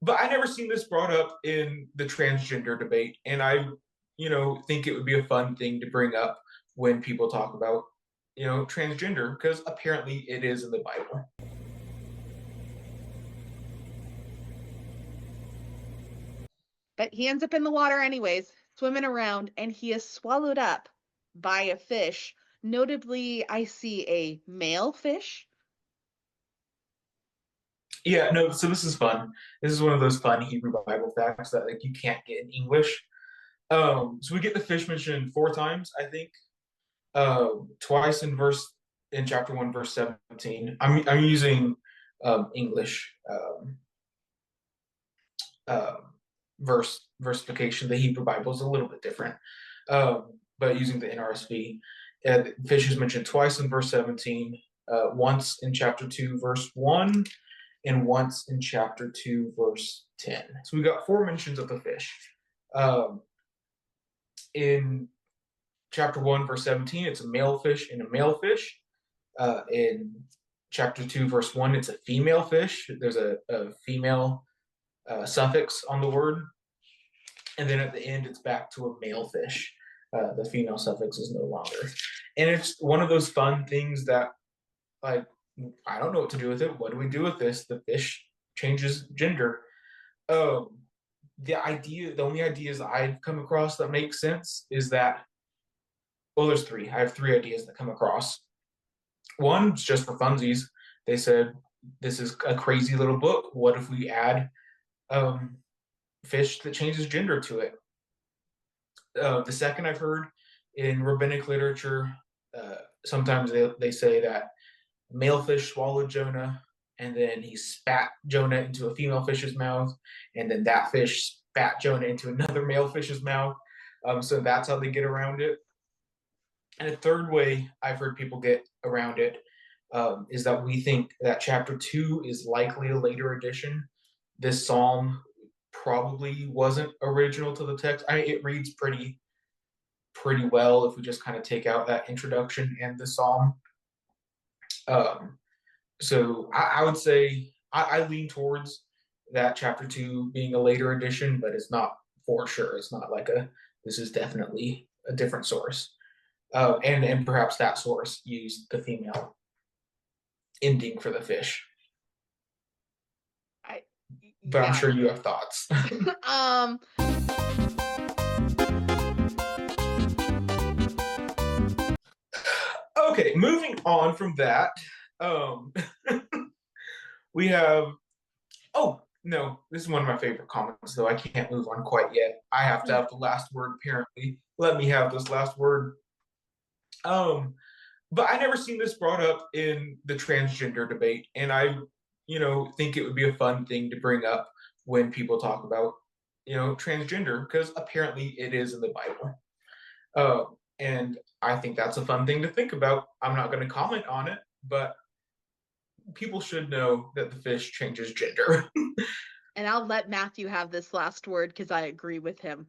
But I never seen this brought up in the transgender debate, and I think it would be a fun thing to bring up when people talk about transgender, because apparently it is in the Bible. But he ends up in the water anyways, swimming around, and he is swallowed up by a fish. Notably, I see a male fish. Yeah, no, so this is fun. This is one of those fun Hebrew Bible facts that like you can't get in English. So we get the fish mentioned four times, I think. Twice in chapter 1, verse 17. I'm using English uh, versification. The Hebrew Bible is a little bit different, but using the NRSV, fish is mentioned twice in verse 17, once in chapter 2, verse 1, and once in chapter 2, verse 10. So we got four mentions of the fish. Um, in chapter 1, verse 17, it's a male fish and a male fish. In chapter 2, verse 1, it's a female fish. There's a female suffix on the word. And then at the end, it's back to a male fish. The female suffix is no longer. And it's one of those fun things that, like, I don't know what to do with it. What do we do with this? The fish changes gender. Um, the only ideas I've come across that make sense is that, well, there's three. I have three ideas that come across. One, just for funsies, they said this is a crazy little book. What if we add um, fish that changes gender to it? The second I've heard in rabbinic literature, sometimes they say that male fish swallowed Jonah, and then he spat Jonah into a female fish's mouth, and then that fish spat Jonah into another male fish's mouth. So that's how they get around it. And a third way I've heard people get around it is that we think that chapter 2 is likely a later addition. This psalm probably wasn't original to the text. I mean, it reads pretty well if we just kind of take out that introduction and the psalm. Um, so I would say I lean towards that chapter 2 being a later addition, but it's not for sure. It's not like this is definitely a different source. And perhaps that source used the female ending for the fish. I, But I'm yeah. sure you have thoughts. Um, Okay, moving on from that, um, we have. Oh no, this is one of my favorite comments, though I can't move on quite yet. I have to have the last word. Apparently, let me have this last word. Um, but I never seen this brought up in the transgender debate, and I think it would be a fun thing to bring up when people talk about transgender, because apparently it is in the Bible. And I think that's a fun thing to think about. I'm not going to comment on it, but people should know that the fish changes gender. and I'll let Matthew have this last word because I agree with him.